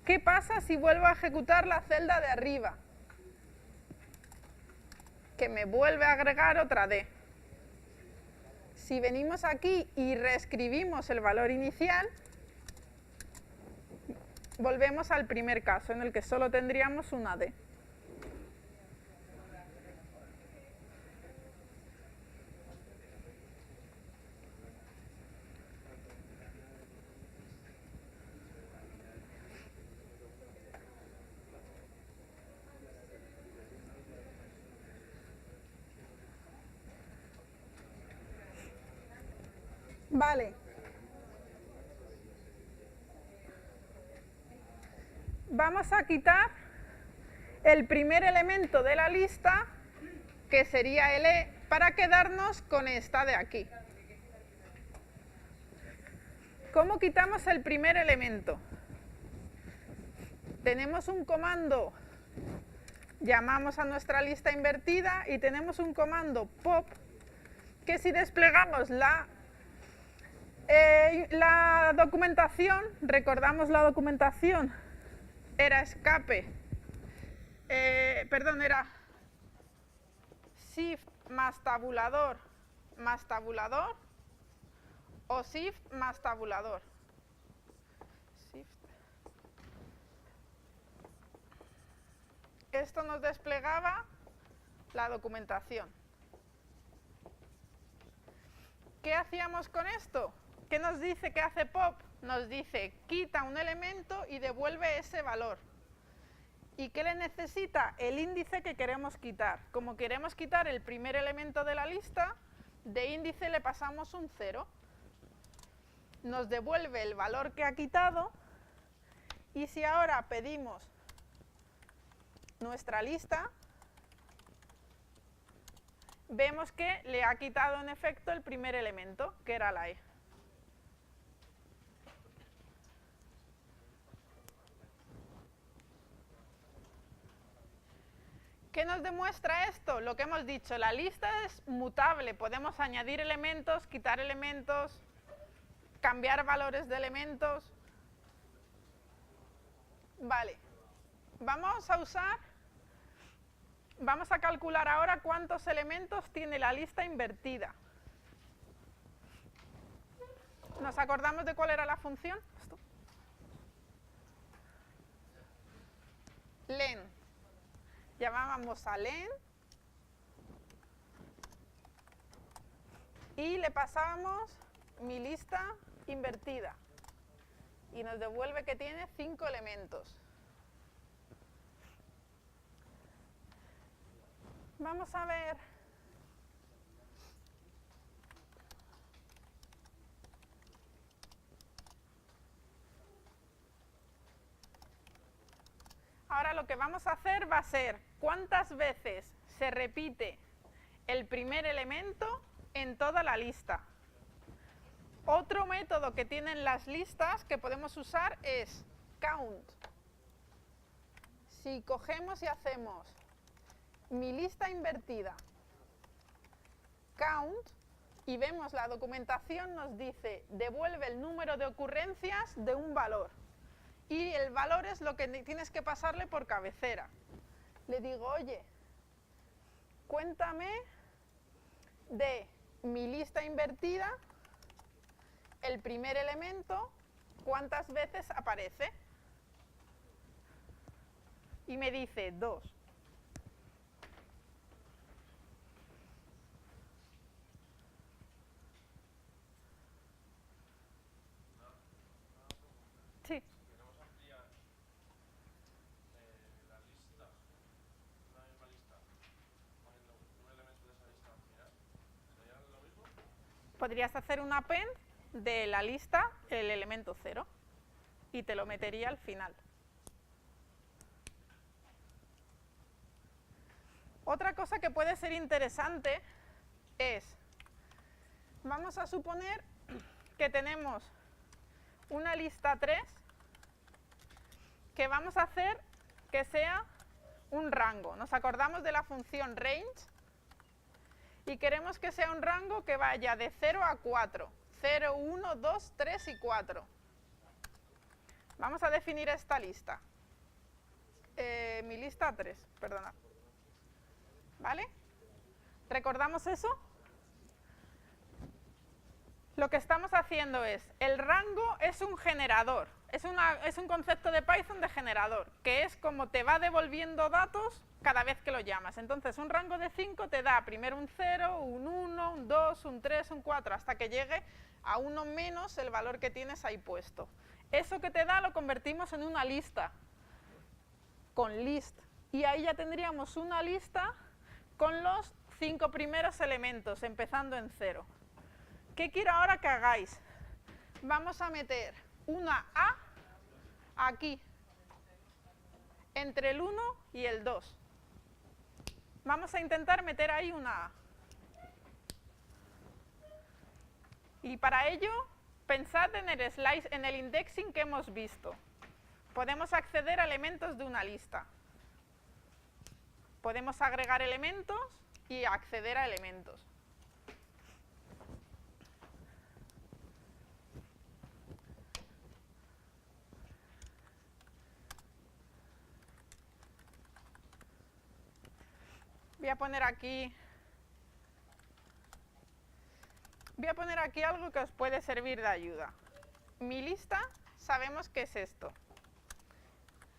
¿Qué pasa si vuelvo a ejecutar la celda de arriba? Que me vuelve a agregar otra D. Si venimos aquí y reescribimos el valor inicial, volvemos al primer caso, en el que solo tendríamos una D. Vale. Vamos a quitar el primer elemento de la lista, que sería el E, para quedarnos con esta de aquí. ¿Cómo quitamos el primer elemento? Tenemos un comando, llamamos a nuestra lista invertida y tenemos un comando pop, que si desplegamos la documentación, recordamos la documentación, era escape, era shift más tabulador o shift más tabulador. Shift. Esto nos desplegaba la documentación. ¿Qué hacíamos con esto? ¿Qué nos dice que hace pop? Nos dice quita un elemento y devuelve ese valor. ¿Y qué le necesita? El índice que queremos quitar. Como queremos quitar el primer elemento de la lista, de índice le pasamos un 0. Nos devuelve el valor que ha quitado, y si ahora pedimos nuestra lista, vemos que le ha quitado en efecto el primer elemento, que era la E. ¿Qué nos demuestra esto? Lo que hemos dicho, la lista es mutable, podemos añadir elementos, quitar elementos, cambiar valores de elementos. Vale, vamos a calcular ahora cuántos elementos tiene la lista invertida. ¿Nos acordamos de cuál era la función? Len. Llamábamos a len y le pasábamos mi lista invertida y nos devuelve que tiene 5 elementos. Vamos a ver. Ahora lo que vamos a hacer va a ser cuántas veces se repite el primer elemento en toda la lista. Otro método que tienen las listas que podemos usar es count. Si cogemos y hacemos mi lista invertida count y vemos la documentación, nos dice devuelve el número de ocurrencias de un valor. Y el valor es lo que tienes que pasarle por cabecera. Le digo, oye, cuéntame de mi lista invertida, el primer elemento, cuántas veces aparece. Y me dice 2. Sí. Podrías hacer un append de la lista, el elemento 0, y te lo metería al final. Otra cosa que puede ser interesante es, vamos a suponer que tenemos una lista 3 que vamos a hacer que sea un rango. Nos acordamos de la función range y queremos que sea un rango que vaya de 0 a 4. 0, 1, 2, 3 y 4. Vamos a definir esta lista. Mi lista 3, perdona. ¿Vale? ¿Recordamos eso? Lo que estamos haciendo es, el rango es un generador, es un concepto de Python de generador, que es como te va devolviendo datos cada vez que lo llamas. Entonces, un rango de 5 te da primero un 0, un 1, un 2, un 3, un 4, hasta que llegue a 1 menos el valor que tienes ahí puesto. Eso que te da lo convertimos en una lista, con list. Y ahí ya tendríamos una lista con los 5 primeros elementos, empezando en 0. ¿Qué quiero ahora que hagáis? Vamos a meter una A aquí, entre el 1 y el 2. Vamos a intentar meter ahí una A. Y para ello, pensad en el slice, en el indexing que hemos visto. Podemos acceder a elementos de una lista. Podemos agregar elementos y acceder a elementos. Voy a poner aquí algo que os puede servir de ayuda. Mi lista, sabemos que es esto.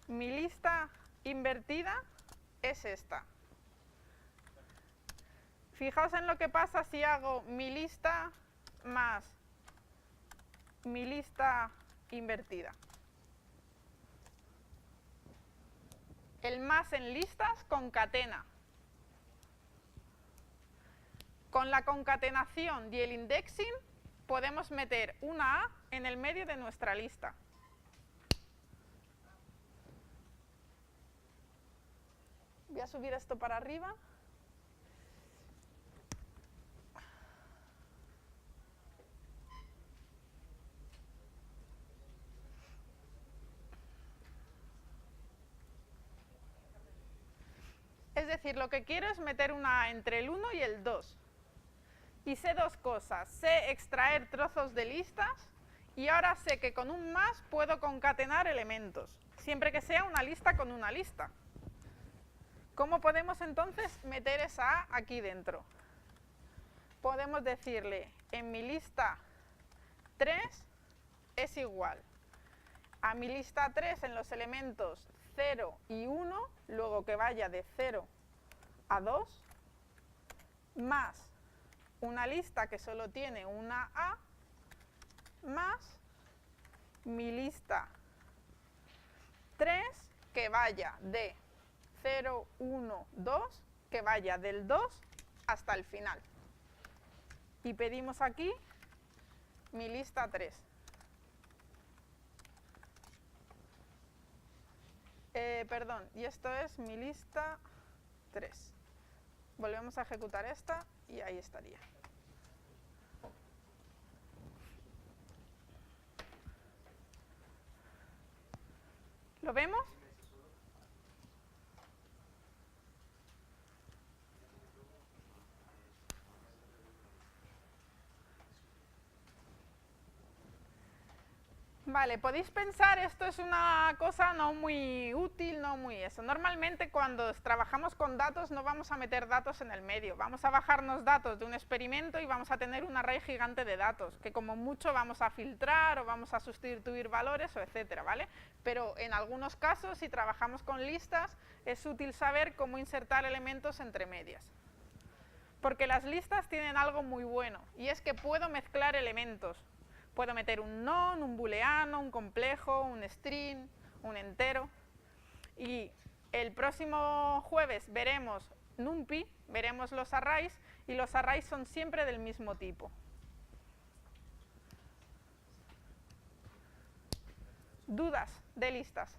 Mi lista invertida es esta. Fijaos en lo que pasa si hago mi lista más mi lista invertida. El más en listas concatena. Con la concatenación y el indexing podemos meter una A en el medio de nuestra lista. Voy a subir esto para arriba. Es decir, lo que quiero es meter una A entre el 1 y el 2. Y sé dos cosas. Sé extraer trozos de listas y ahora sé que con un más puedo concatenar elementos, siempre que sea una lista con una lista. ¿Cómo podemos entonces meter esa A aquí dentro? Podemos decirle, en mi lista 3 es igual a mi lista 3 en los elementos 0 y 1, luego que vaya de 0 a 2, más una lista que solo tiene una A, más mi lista 3 que vaya de 0, 1, 2, que vaya del 2 hasta el final. Y pedimos aquí mi lista 3. Perdón, y esto es mi lista 3. Volvemos a ejecutar esta y ahí estaría. ¿Lo vemos? Vale, podéis pensar, esto es una cosa no muy útil, no muy eso. Normalmente cuando trabajamos con datos no vamos a meter datos en el medio, vamos a bajarnos datos de un experimento y vamos a tener un array gigante de datos, que como mucho vamos a filtrar o vamos a sustituir valores o etcétera, ¿vale? Pero en algunos casos, si trabajamos con listas, es útil saber cómo insertar elementos entre medias. Porque las listas tienen algo muy bueno, y es que puedo mezclar elementos. Puedo meter un non, un booleano, un complejo, un string, un entero. Y el próximo jueves veremos NumPy, veremos los arrays, y los arrays son siempre del mismo tipo. ¿Dudas de listas?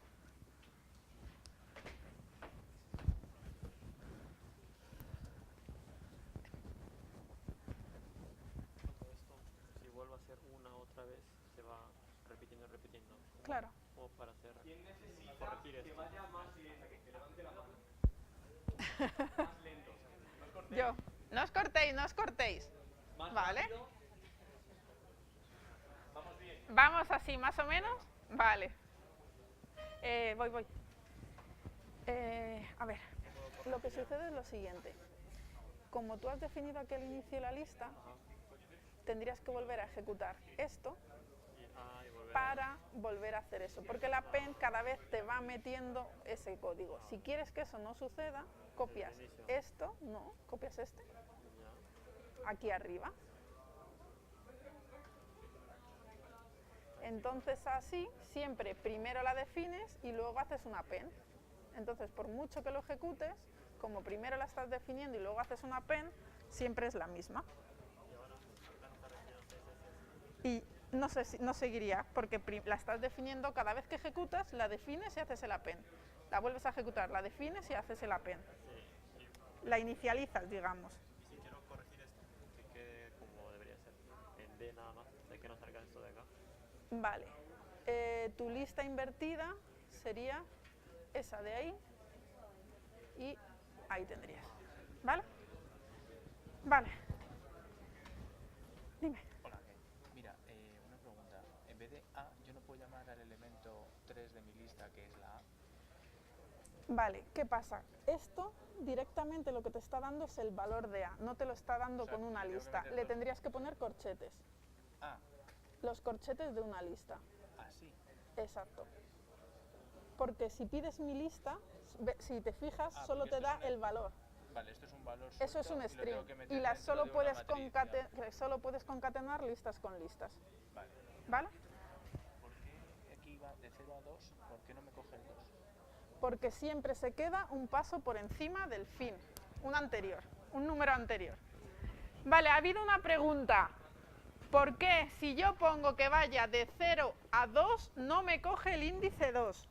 Claro. O para hacer corregir esto. Vaya más lento, que levante la mano. Más lento. No os cortéis. Yo. No os cortéis, no os cortéis. Más Vale. rápido. Vamos bien. Vamos así, más o menos. Vale. Voy. A ver, lo que sucede es lo siguiente. Como tú has definido aquí al inicio de la lista, tendrías que volver a ejecutar esto Y volver para volver a hacer eso, porque la pen cada vez te va metiendo ese código. Si quieres que eso no suceda, copias esto, no, copias este, aquí arriba. Entonces así, siempre primero la defines y luego haces una pen. Entonces, por mucho que lo ejecutes, como primero la estás definiendo y luego haces una pen, siempre es la misma. Y no sé si no seguiría, porque la estás definiendo cada vez que ejecutas, la defines y haces el append. La vuelves a ejecutar, la defines y haces el append. La inicializas, digamos. Y si quiero corregir esto, que quede como debería ser, en D nada más, de que no salga esto de acá. Vale. Tu lista invertida sería esa de ahí y ahí tendrías. ¿Vale? Vale. Dime. Hola, mira, una pregunta. En vez de A, yo no puedo llamar al elemento 3 de mi lista, que es la A. Vale, ¿qué pasa? Esto directamente lo que te está dando es el valor de A, no te lo está dando con una lista. Le tendrías que poner corchetes. Ah, Los corchetes de una lista. así. Exacto. Porque si pides mi lista, si te fijas, Ah, solo porque te esto da es un- el valor. Vale, esto es un valor Eso es suelto un y lo string. tengo que meter Y dentro solo de una puedes, matriz, ya. solo puedes concatenar listas con listas. Vale. ¿Vale? ¿Por qué aquí va de 0 a 2? ¿Por qué no me coge el 2? Porque siempre se queda un paso por encima del fin, un anterior, un número anterior. Vale, ha habido una pregunta. ¿Por qué si yo pongo que vaya de 0 a 2 no me coge el índice 2?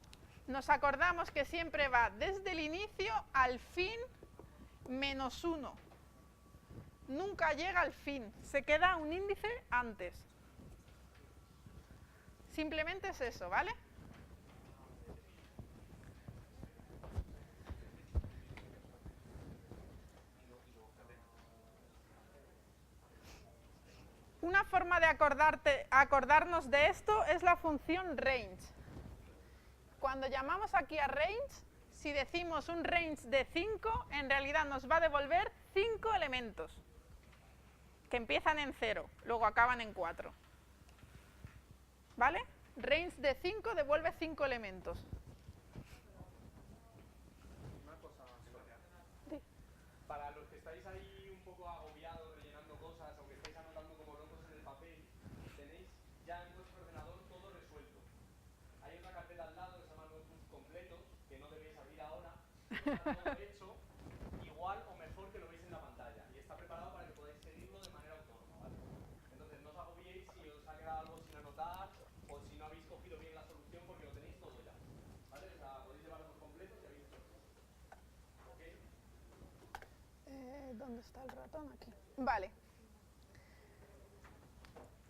Nos acordamos que siempre va desde el inicio al fin menos 1. Nunca llega al fin, se queda un índice antes. Simplemente es eso, ¿vale? Una forma de acordarnos de esto es la función range. Cuando llamamos aquí a range, si decimos un range de 5, en realidad nos va a devolver 5 elementos, que empiezan en 0, luego acaban en 4. ¿Vale? Range de 5 devuelve 5 elementos. Una cosa, Gloria. Sí. Para los que estáis ahí un poco agobiados, rellenando cosas, o que estáis anotando como locos en el papel, tenéis ya en vuestro ordenador todo resuelto. Hay otra carpeta al lado que se llama Notebooks completos, que no debéis abrir ahora, pero está todo hecho igual o mejor que lo veis en la pantalla. Y está preparado para que podáis seguirlo de manera autónoma, ¿vale? Entonces no os agobiéis si os ha quedado algo sin anotar, o si no habéis cogido bien la solución, porque lo tenéis todo ya. ¿Vale? O sea, podéis llevarlo por completos y habéis hecho todo. ¿Ok? ¿Dónde está el ratón? Aquí. Vale.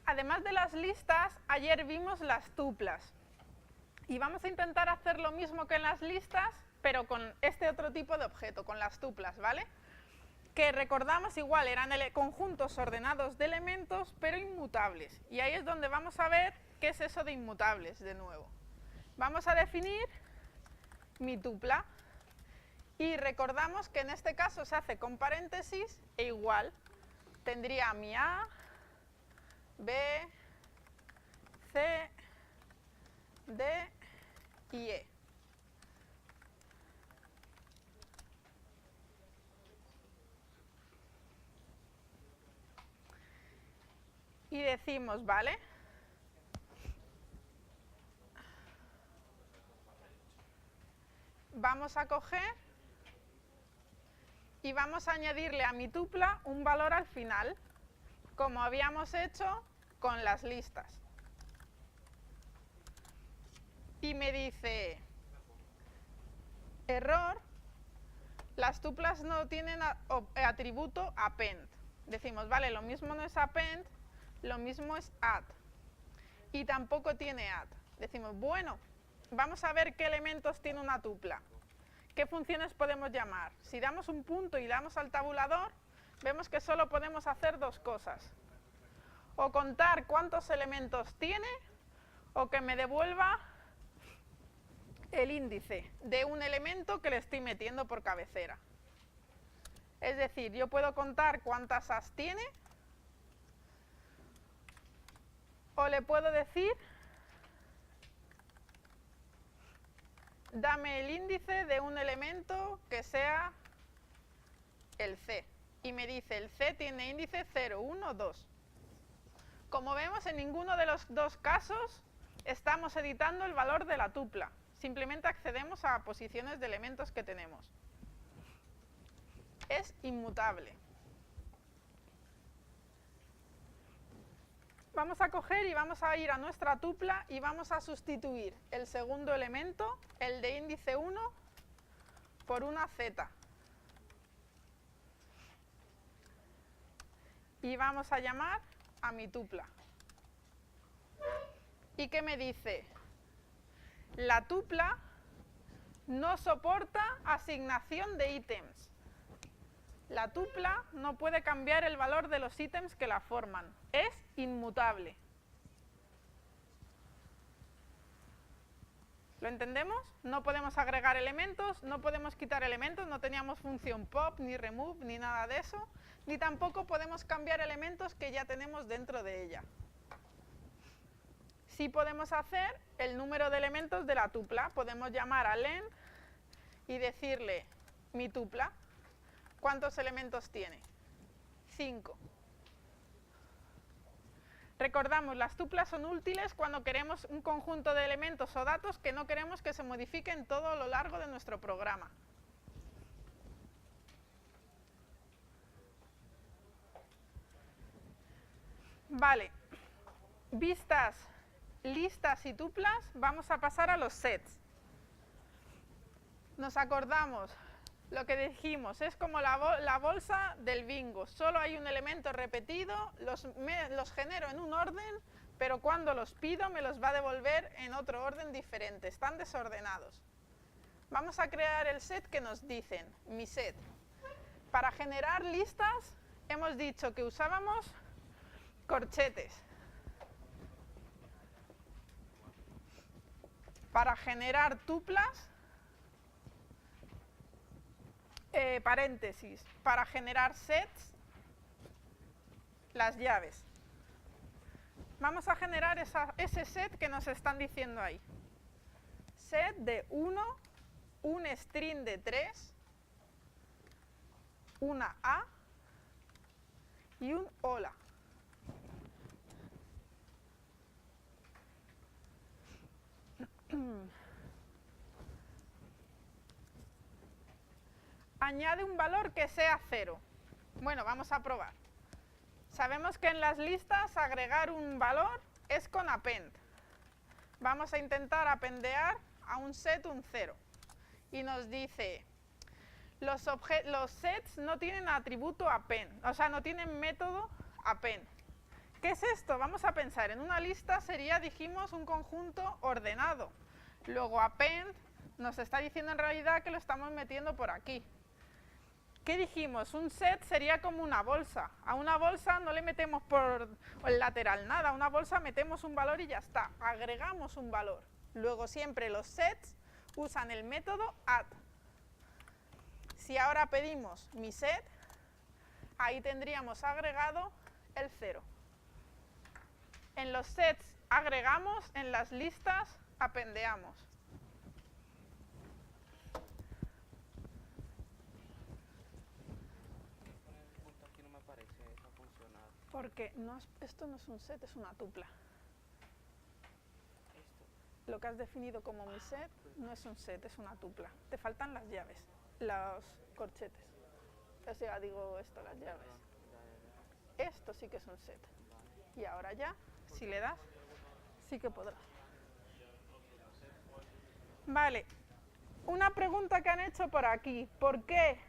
Además de las listas, ayer vimos las tuplas. Y vamos a intentar hacer lo mismo que en las listas, pero con este otro tipo de objeto, con las tuplas, ¿vale? Que recordamos igual, eran conjuntos ordenados de elementos, pero inmutables. Y ahí es donde vamos a ver qué es eso de inmutables, de nuevo. Vamos a definir mi tupla. Y recordamos que en este caso se hace con paréntesis e igual. Tendría mi A, B, C, D y E. Y decimos, ¿vale? Vamos a coger y vamos a añadirle a mi tupla un valor al final, como habíamos hecho con las listas. Y me dice, error, las tuplas no tienen atributo append. Decimos, vale, lo mismo no es append, lo mismo es add. Y tampoco tiene add. Decimos, bueno, vamos a ver qué elementos tiene una tupla. ¿Qué funciones podemos llamar? Si damos un punto y damos al tabulador, vemos que solo podemos hacer dos cosas. O contar cuántos elementos tiene, o que me devuelva el índice de un elemento que le estoy metiendo por cabecera. Es decir, yo puedo contar cuántas As tiene, o le puedo decir, dame el índice de un elemento que sea el C. Y me dice, el C tiene índice 0, 1, 2. Como vemos, en ninguno de los dos casos estamos editando el valor de la tupla. Simplemente accedemos a posiciones de elementos que tenemos. Es inmutable. Vamos a coger y vamos a ir a nuestra tupla y vamos a sustituir el segundo elemento, el de índice 1, por una Z. Y vamos a llamar a mi tupla. ¿Y qué me dice? La tupla no soporta asignación de ítems. La tupla no puede cambiar el valor de los ítems que la forman. Es inmutable. ¿Lo entendemos? No podemos agregar elementos, no podemos quitar elementos, no teníamos función pop, ni remove, ni nada de eso, ni tampoco podemos cambiar elementos que ya tenemos dentro de ella. Sí podemos hacer el número de elementos de la tupla. Podemos llamar a len y decirle, mi tupla, ¿cuántos elementos tiene? 5. Recordamos, las tuplas son útiles cuando queremos un conjunto de elementos o datos que no queremos que se modifiquen todo lo largo de nuestro programa. Vale, vistas listas y tuplas, vamos a pasar a los sets. Nos acordamos, lo que dijimos, es como la bolsa del bingo. Solo hay un elemento repetido, los genero en un orden, pero cuando los pido me los va a devolver en otro orden diferente. Están desordenados. Vamos a crear el set que nos dicen, mi set. Para generar listas hemos dicho que usábamos corchetes. Para generar tuplas, paréntesis. Para generar sets, las llaves. Vamos a generar ese set que nos están diciendo ahí. Set de 1, un string de 3, una A y un hola. Añade un valor que sea 0. Bueno, vamos a probar. Sabemos que en las listas agregar un valor es con append. Vamos a intentar appendear a un set un 0. Y nos dice, los sets no tienen atributo append, o sea, no tienen método append. ¿Qué es esto? Vamos a pensar, en una lista sería, dijimos, un conjunto ordenado. Luego append nos está diciendo en realidad que lo estamos metiendo por aquí. ¿Qué dijimos? Un set sería como una bolsa. A una bolsa no le metemos por el lateral nada, a una bolsa metemos un valor y ya está. Agregamos un valor. Luego siempre los sets usan el método add. Si ahora pedimos mi set, ahí tendríamos agregado el 0. En los sets agregamos, en las listas appendeamos. Aquí no me aparece esa funcional. Porque esto no es un set, es una tupla. Esto. Lo que has definido como mi set no es un set, es una tupla. Te faltan las llaves, los corchetes. O sea, digo esto, las llaves. Esto sí que es un set. Y ahora ya, si le das, sí que podrás. Vale, una pregunta que han hecho por aquí. ¿Por qué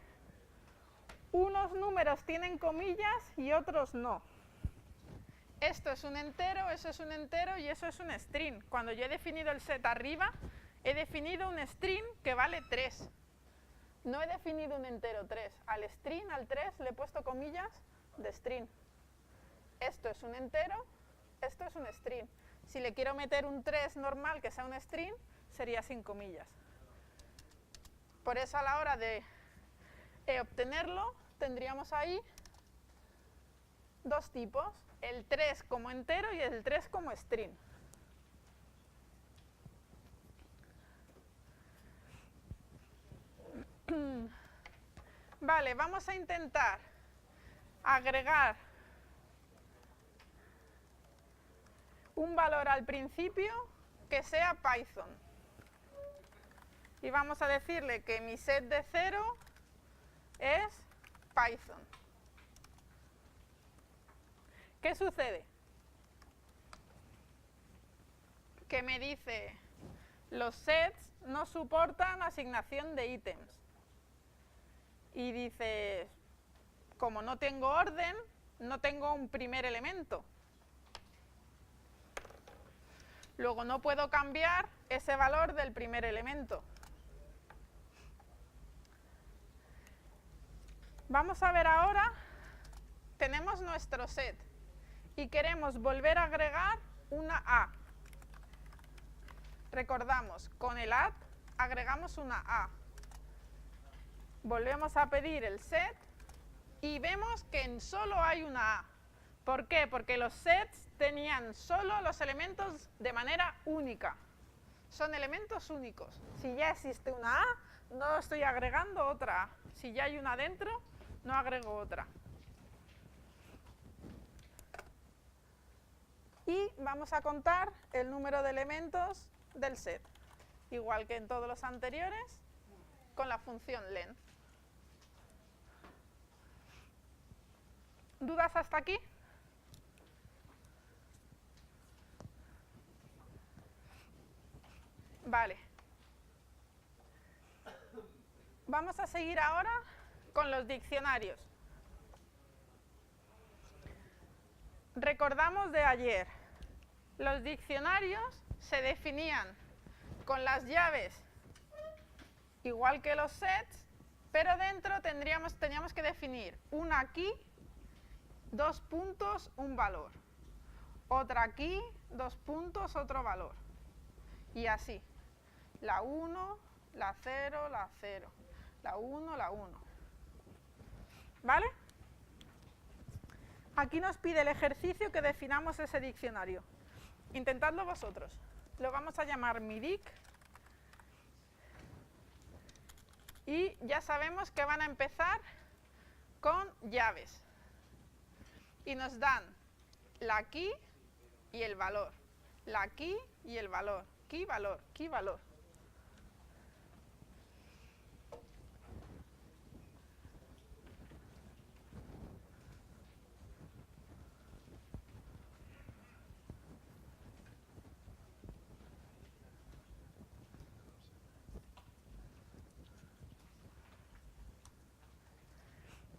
unos números tienen comillas y otros no? Esto es un entero, eso es un entero y eso es un string. Cuando yo he definido el set arriba, he definido un string que vale 3. No he definido un entero 3. Al string, al 3, le he puesto comillas de string. Esto es un entero, esto es un string. Si le quiero meter un 3 normal que sea un string, sería sin comillas. Por eso a la hora de obtenerlo, tendríamos ahí dos tipos, el 3 como entero y el 3 como string. Vale, vamos a intentar agregar un valor al principio que sea Python. Y vamos a decirle que mi set de 0 es Python. ¿Qué sucede? Que me dice, los sets no soportan asignación de ítems. Y dice, como no tengo orden, no tengo un primer elemento. Luego no puedo cambiar ese valor del primer elemento. Vamos a ver ahora, tenemos nuestro set y queremos volver a agregar una A. Recordamos, con el add agregamos una A. Volvemos a pedir el set y vemos que solo hay una A. ¿Por qué? Porque los sets tenían solo los elementos de manera única. Son elementos únicos. Si ya existe una A, no estoy agregando otra A. Si ya hay una dentro, no agrego otra. Y vamos a contar el número de elementos del set. Igual que en todos los anteriores, con la función length. ¿Dudas hasta aquí? Vale. Vamos a seguir ahora con los diccionarios. Recordamos de ayer, los diccionarios se definían con las llaves igual que los sets, pero dentro teníamos que definir una aquí, 2 puntos, un valor. Otra aquí, 2 puntos, otro valor. Y así. La 1, la 0, la 0. La 1, la 1. ¿Vale? Aquí nos pide el ejercicio que definamos ese diccionario. Intentadlo vosotros. Lo vamos a llamar midic. Y ya sabemos que van a empezar con llaves. Y nos dan la key y el valor. La key y el valor. Key, valor, key, valor.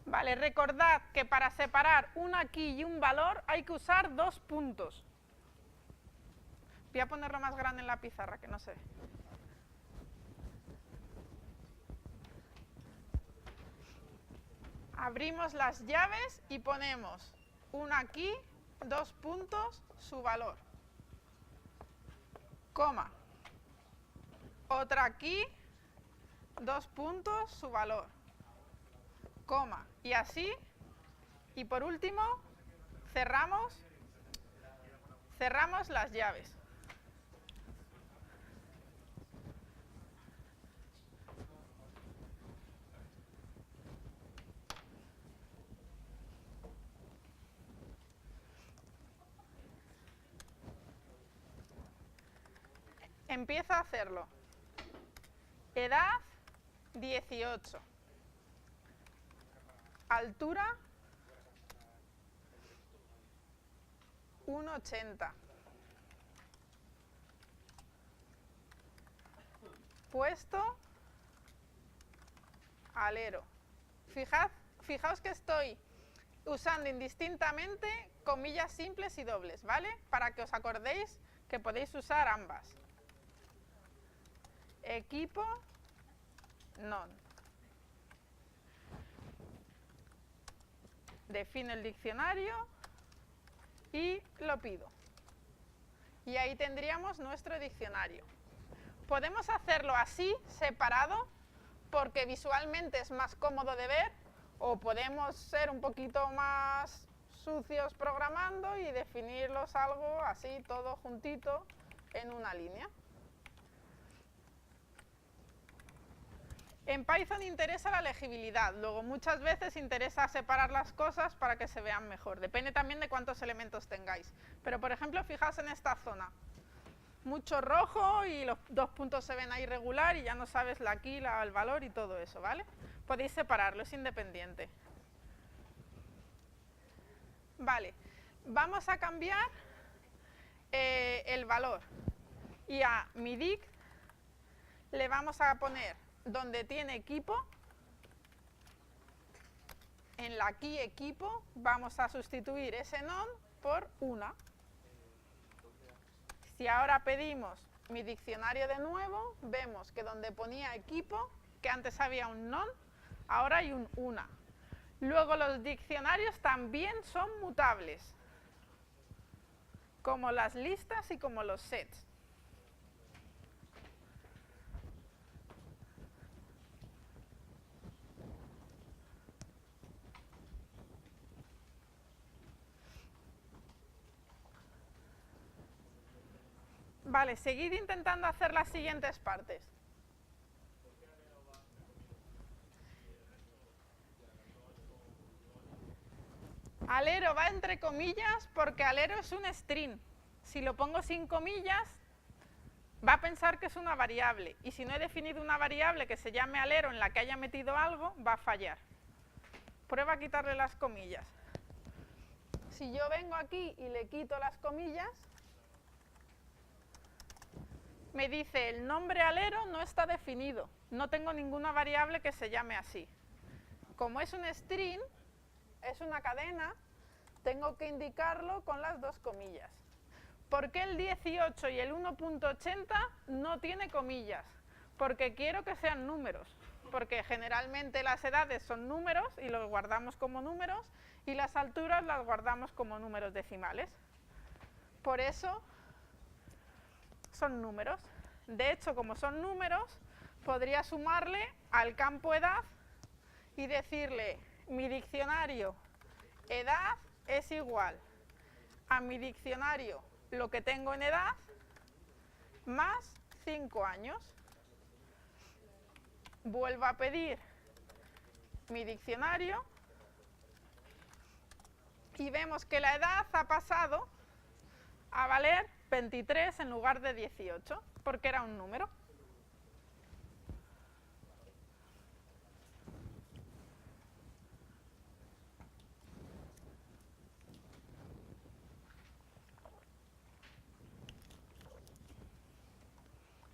Vale, recordad que para separar una key y un valor hay que usar 2 puntos. Voy a ponerlo más grande en la pizarra, que no se ve. Abrimos las llaves y ponemos una key, 2 puntos, su valor. Coma. Otra key, 2 puntos, su valor. Coma. Y así. Y por último, cerramos las llaves. Empieza a hacerlo. Edad, 18. Altura, 1,80. Puesto, alero. Fijaos que estoy usando indistintamente comillas simples y dobles, ¿vale? Para que os acordéis que podéis usar ambas. Equipo, none. Defino el diccionario y lo pido. Y ahí tendríamos nuestro diccionario. podemos hacerlo así, separado, porque visualmente es más cómodo de ver, o podemos ser un poquito más sucios programando y definirlos algo así, todo juntito en una línea. En Python interesa la legibilidad, luego muchas veces interesa separar las cosas para que se vean mejor, depende también de cuántos elementos tengáis. Pero por ejemplo, fijaos en esta zona, mucho rojo y los 2 puntos se ven ahí regular y ya no sabes la key, el valor y todo eso, ¿vale? Podéis separarlo, es independiente. Vale, vamos a cambiar el valor y a mi dict le vamos a poner donde tiene equipo, en la key equipo vamos a sustituir ese non por una. Si ahora pedimos mi diccionario de nuevo, vemos que donde ponía equipo, que antes había un non, ahora hay un una. Luego los diccionarios también son mutables, como las listas y como los sets. Vale, seguid intentando hacer las siguientes partes. Alero va entre comillas porque alero es un string. Si lo pongo sin comillas, va a pensar que es una variable. Y si no he definido una variable que se llame alero en la que haya metido algo, va a fallar. Prueba a quitarle las comillas. Si yo vengo aquí y le quito las comillas, me dice el nombre alero no está definido, no tengo ninguna variable que se llame así. Como es un string, es una cadena, tengo que indicarlo con las 2 comillas. ¿Por qué el 18 y el 1.80 no tiene comillas? Porque quiero que sean números, porque generalmente las edades son números y los guardamos como números y las alturas las guardamos como números decimales. Por eso son números. De hecho, como son números, podría sumarle al campo edad y decirle mi diccionario edad es igual a mi diccionario lo que tengo en edad más 5 años. Vuelvo a pedir mi diccionario y vemos que la edad ha pasado a valer 23 en lugar de 18, porque era un número.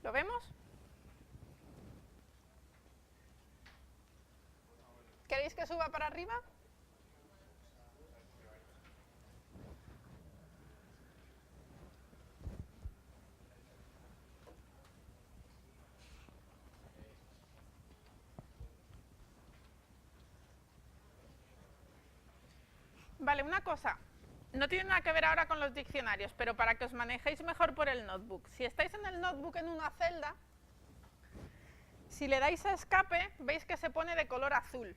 ¿Lo vemos? ¿Queréis que suba para arriba? Vale, una cosa, no tiene nada que ver ahora con los diccionarios, pero para que os manejéis mejor por el notebook. Si estáis en el notebook en una celda, si le dais a escape, veis que se pone de color azul.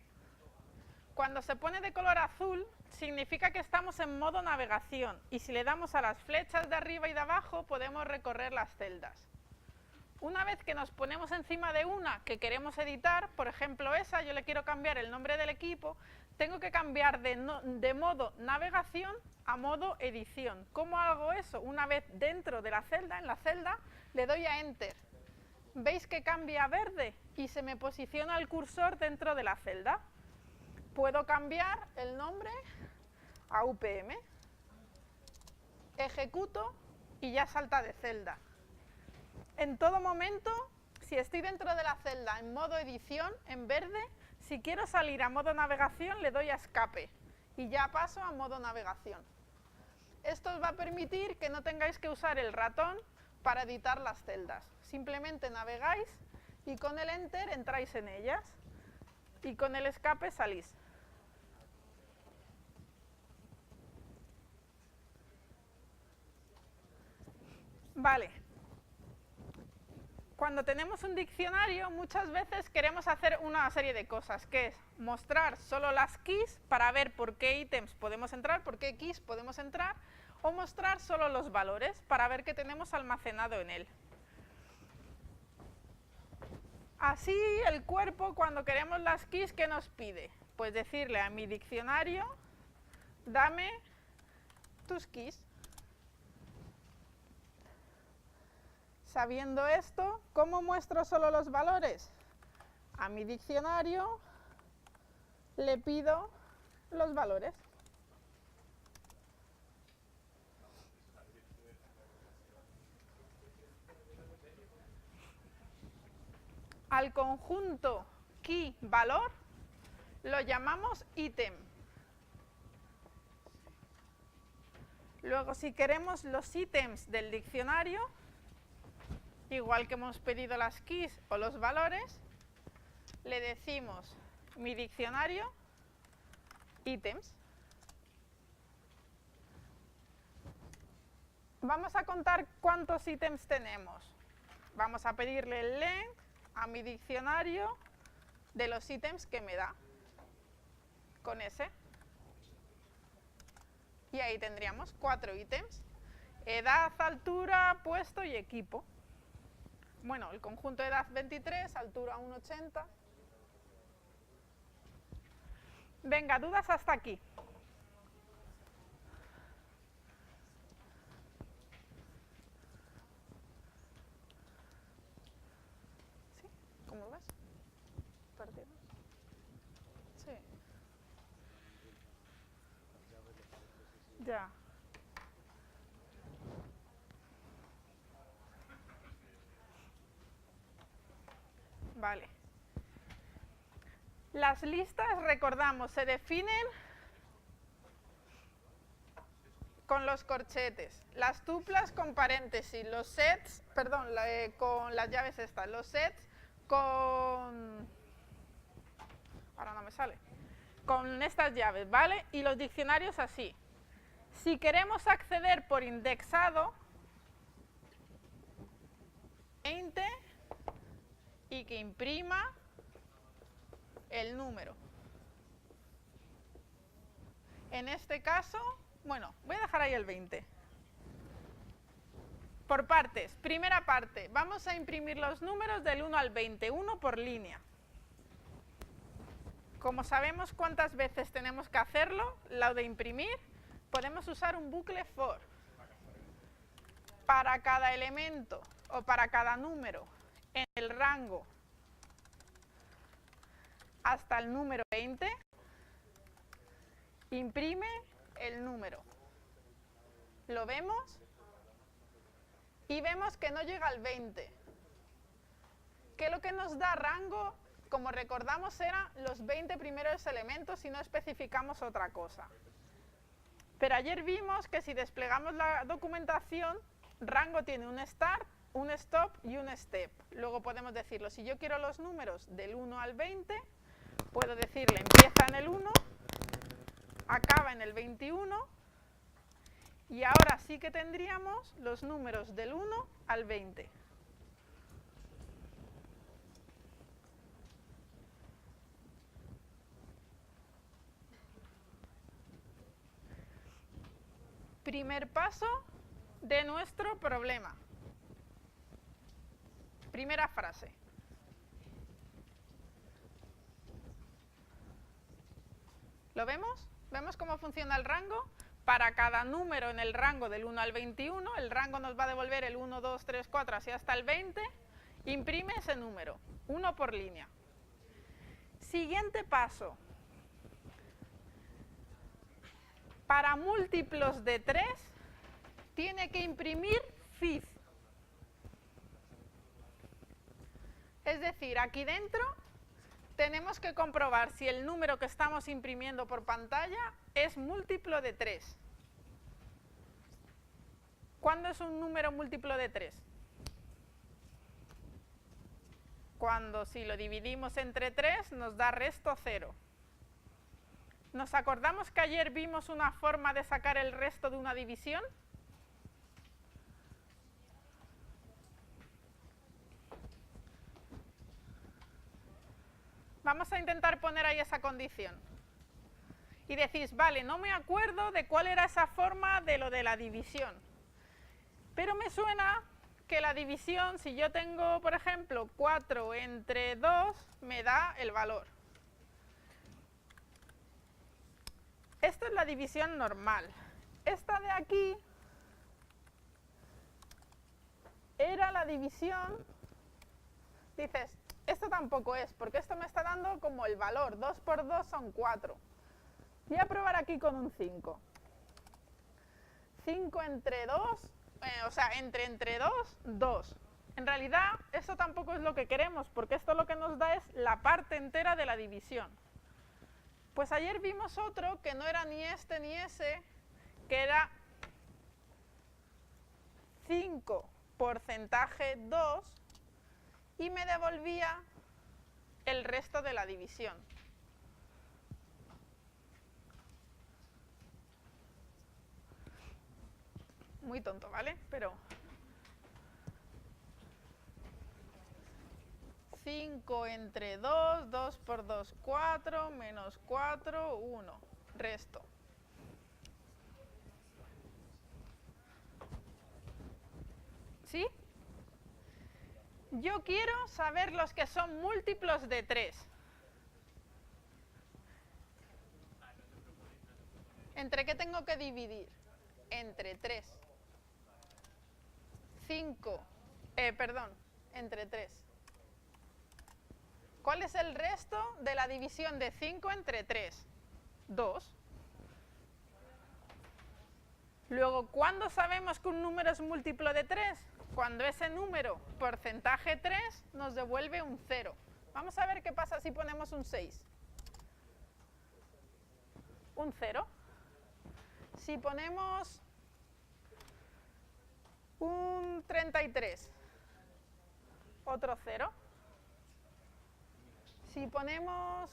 Cuando se pone de color azul, significa que estamos en modo navegación, y si le damos a las flechas de arriba y de abajo, podemos recorrer las celdas. Una vez que nos ponemos encima de una que queremos editar, por ejemplo esa, yo le quiero cambiar el nombre del equipo, tengo que cambiar de modo navegación a modo edición. ¿Cómo hago eso? Una vez dentro de la celda, en la celda, le doy a Enter. ¿Veis que cambia a verde? Y se me posiciona el cursor dentro de la celda. Puedo cambiar el nombre a UPM. Ejecuto y ya salta de celda. En todo momento, si estoy dentro de la celda en modo edición, en verde, si quiero salir a modo navegación, le doy a escape y ya paso a modo navegación. Esto os va a permitir que no tengáis que usar el ratón para editar las celdas. Simplemente navegáis y con el Enter entráis en ellas y con el escape salís. Vale. cuando tenemos un diccionario, muchas veces queremos hacer una serie de cosas, que es mostrar solo las keys para ver por qué ítems podemos entrar, por qué keys podemos entrar, o mostrar solo los valores para ver qué tenemos almacenado en él. Así el cuerpo, cuando queremos las keys, ¿qué nos pide? Pues decirle a mi diccionario, dame tus keys. Sabiendo esto, ¿cómo muestro solo los valores? A mi diccionario le pido los valores. Al conjunto key-valor lo llamamos ítem. Luego, si queremos los ítems del diccionario, igual que hemos pedido las keys o los valores, le decimos mi diccionario ítems. Vamos a contar cuántos ítems tenemos. Vamos a pedirle el length a mi diccionario de los ítems que me da, con ese. Y ahí tendríamos 4 ítems: edad, altura, puesto y equipo. Bueno, el conjunto de edad 23, altura 1,80. Venga, dudas hasta aquí. ¿Sí? ¿Cómo lo ves? Partido. Sí. Ya. Vale. Las listas, recordamos, se definen con los corchetes, las tuplas con paréntesis, los sets, perdón, con las llaves estas, los sets con... ahora no me sale. Con estas llaves, ¿vale? Y los diccionarios así. Si queremos acceder por indexado, y que imprima el número. En este caso, bueno, voy a dejar ahí el 20. Por partes. Primera parte, vamos a imprimir los números del 1 al 20, uno por línea. Como sabemos cuántas veces tenemos que hacerlo, lo de imprimir, podemos usar un bucle for. Para cada elemento o para cada número en el rango hasta el número 20, imprime el número. Lo vemos y vemos que no llega al 20. ¿Qué es lo que nos da rango? Como recordamos, eran los 20 primeros elementos y no especificamos otra cosa. Pero ayer vimos que si desplegamos la documentación, rango tiene un start, un stop y un step. Luego podemos decirlo, si yo quiero los números del 1 al 20, puedo decirle empieza en el 1, acaba en el 21, y ahora sí que tendríamos los números del 1 al 20. Primer paso de nuestro problema. Primera frase. ¿Lo vemos? ¿Vemos cómo funciona el rango? Para cada número en el rango del 1 al 21, el rango nos va a devolver el 1, 2, 3, 4, así hasta el 20. Imprime ese número, uno por línea. Siguiente paso. Para múltiplos de 3, tiene que imprimir fifth. Es decir, aquí dentro tenemos que comprobar si el número que estamos imprimiendo por pantalla es múltiplo de 3. ¿Cuándo es un número múltiplo de 3? Cuando si lo dividimos entre 3 nos da resto 0. ¿Nos acordamos que ayer vimos una forma de sacar el resto de una división? Vamos a intentar poner ahí esa condición. Y decís, vale, no me acuerdo de cuál era esa forma de lo de la división. Pero me suena que la división, si yo tengo, por ejemplo, 4 entre 2, me da el valor. Esto es la división normal. Esta de aquí era la división. Dices, esto tampoco es, porque esto me está dando como el valor. 2 por 2 son 4. Voy a probar aquí con un 5. 5 entre 2, o sea, entre 2, 2. En realidad, esto tampoco es lo que queremos, porque esto lo que nos da es la parte entera de la división. Pues ayer vimos otro que no era ni este ni ese, que era 5 porcentaje 2 y me devolvía el resto de la división. Muy tonto, ¿vale? Pero 5 entre 2, 2 por 2, 4, menos 4, 1, resto. ¿Sí? Yo quiero saber los que son múltiplos de 3. ¿Entre qué tengo que dividir? Entre 3. 5, entre 3. ¿Cuál es el resto de la división de 5 entre 3? 2. Luego, ¿cuándo sabemos que un número es múltiplo de 3? Cuando ese número, porcentaje 3, nos devuelve un 0. Vamos a ver qué pasa si ponemos un 6. Un 0. Si ponemos un 33, otro 0. Si ponemos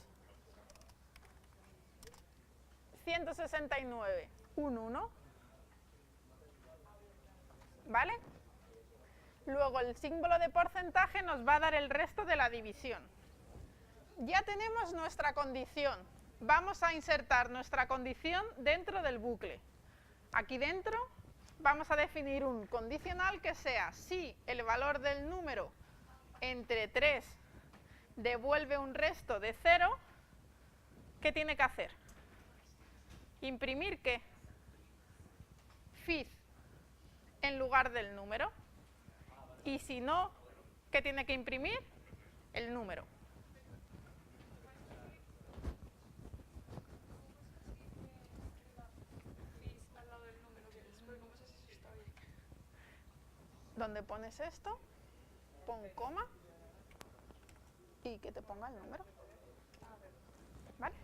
169, un 1. ¿Vale? Luego el símbolo de porcentaje nos va a dar el resto de la división. Ya tenemos nuestra condición. Vamos a insertar nuestra condición dentro del bucle. Aquí dentro vamos a definir un condicional que sea si el valor del número entre 3 devuelve un resto de 0, ¿qué tiene que hacer? Imprimir ¿qué? Fifth en lugar del número. Y si no, ¿qué tiene que imprimir? El número. ¿Dónde pones esto? Pon coma y que te ponga el número. ¿Vale?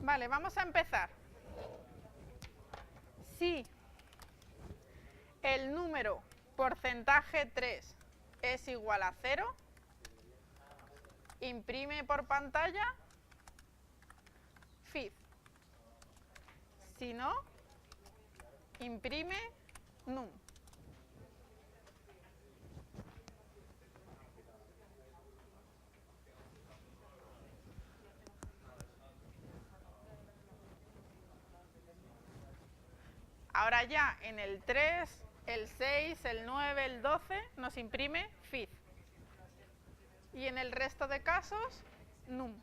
Vale, vamos a empezar. Si el número porcentaje 3 es igual a 0, imprime por pantalla fifth. Si no, imprime num. Ahora ya en el 3, el 6, el 9, el 12 nos imprime fifth. Y en el resto de casos, num.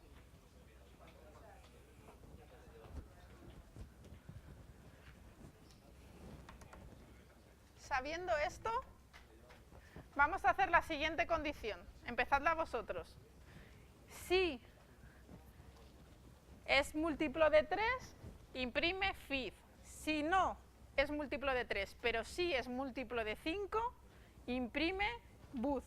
Sabiendo esto, vamos a hacer la siguiente condición. Empezadla vosotros. Si es múltiplo de 3, imprime fifth. Si no es múltiplo de 3, pero sí es múltiplo de 5, imprime both.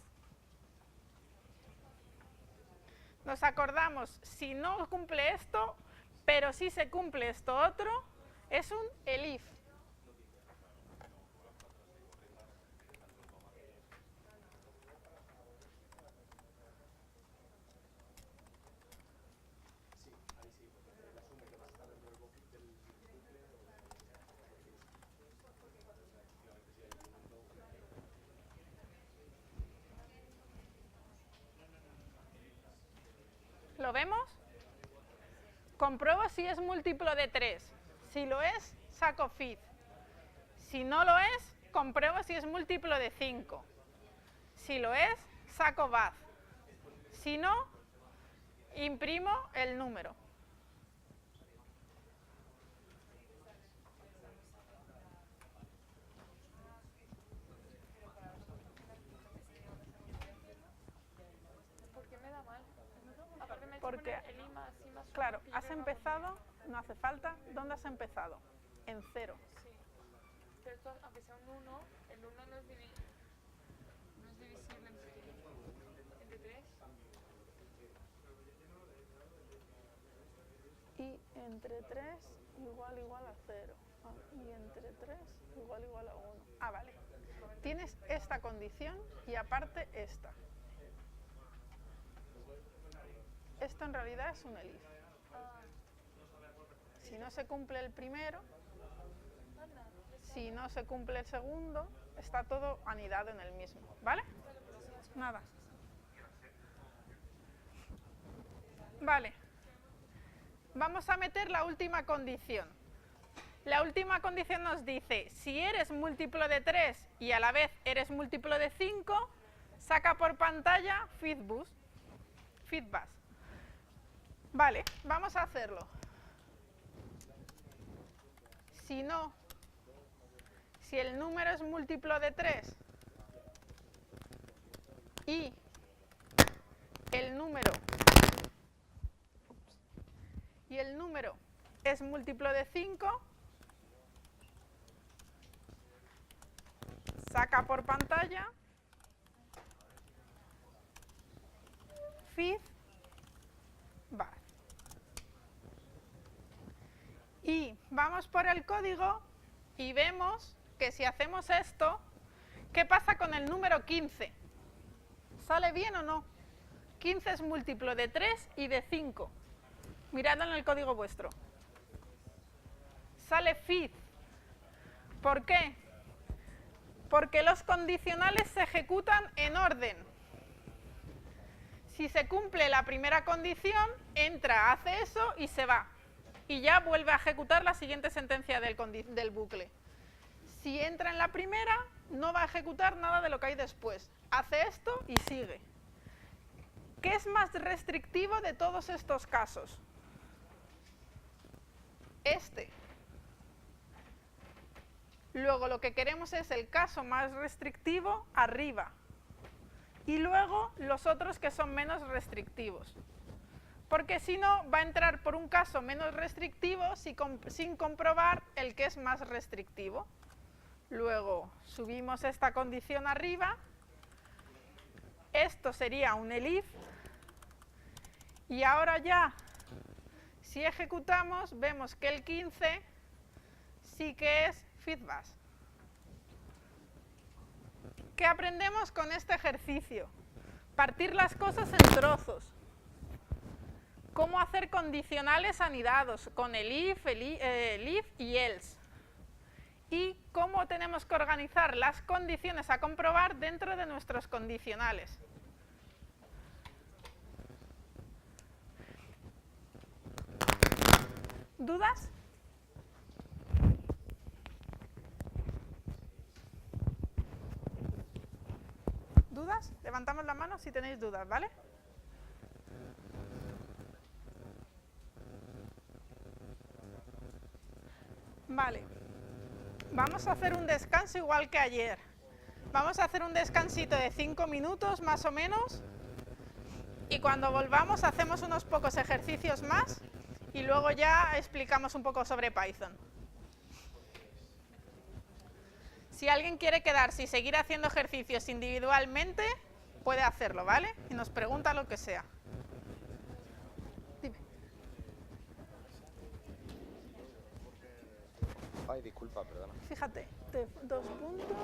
Nos acordamos, si no cumple esto, pero sí se cumple esto otro, es un elif. ¿Lo vemos? Compruebo si es múltiplo de 3. Si lo es, saco feed. Si no lo es, compruebo si es múltiplo de 5. Si lo es, saco bath. Si no, imprimo el número. ¿Por qué me da mal? Aparte me Porque, pone el I más I más 1, claro, y yo has creo que empezado, no hace falta. ¿Dónde has empezado? En 0. Sí. Pero esto, aunque sea un 1, el 1 no es divisible entre 3. Y entre 3 igual a 0. Y entre 3 igual a 1. Ah, vale. Tienes esta condición y aparte esta. Esto en realidad es un elif. Si no se cumple el primero, si no se cumple el segundo, está todo anidado en el mismo. ¿Vale? Nada. Vale. Vamos a meter la última condición. La última condición nos dice, si eres múltiplo de 3 y a la vez eres múltiplo de 5, saca por pantalla feedbus. Vale, vamos a hacerlo. Si no, si el número es múltiplo de 3 y el número es múltiplo de 5, saca por pantalla feed bar. Y vamos por el código y vemos que si hacemos esto, ¿qué pasa con el número 15? ¿Sale bien o no? 15 es múltiplo de 3 y de 5. Miradlo en el código vuestro. Sale feed. ¿Por qué? Porque los condicionales se ejecutan en orden. Si se cumple la primera condición, entra, hace eso y se va. Y ya vuelve a ejecutar la siguiente sentencia del bucle. Si entra en la primera, no va a ejecutar nada de lo que hay después. Hace esto y sigue. ¿Qué es más restrictivo de todos estos casos? Este. Luego lo que queremos es el caso más restrictivo arriba. Y luego los otros que son menos restrictivos. Porque si no, va a entrar por un caso menos restrictivo sin comprobar el que es más restrictivo. Luego subimos esta condición arriba. Esto sería un elif. Y ahora ya, si ejecutamos, vemos que el 15 sí que es feedback. ¿Qué aprendemos con este ejercicio? Partir las cosas en trozos. Cómo hacer condicionales anidados con el if y else. Y cómo tenemos que organizar las condiciones a comprobar dentro de nuestros condicionales. ¿Dudas? ¿Dudas? Levantamos la mano si tenéis dudas, ¿vale? Vale. Vamos a hacer un descanso igual que ayer. Vamos a hacer un descansito de 5 minutos más o menos. Y cuando volvamos hacemos unos pocos ejercicios más. Y luego ya explicamos un poco sobre Python. Si alguien quiere quedarse y seguir haciendo ejercicios individualmente, puede hacerlo, ¿vale? Y nos pregunta lo que sea. Dime. Ay, disculpa, perdona. Fíjate, 2 puntos.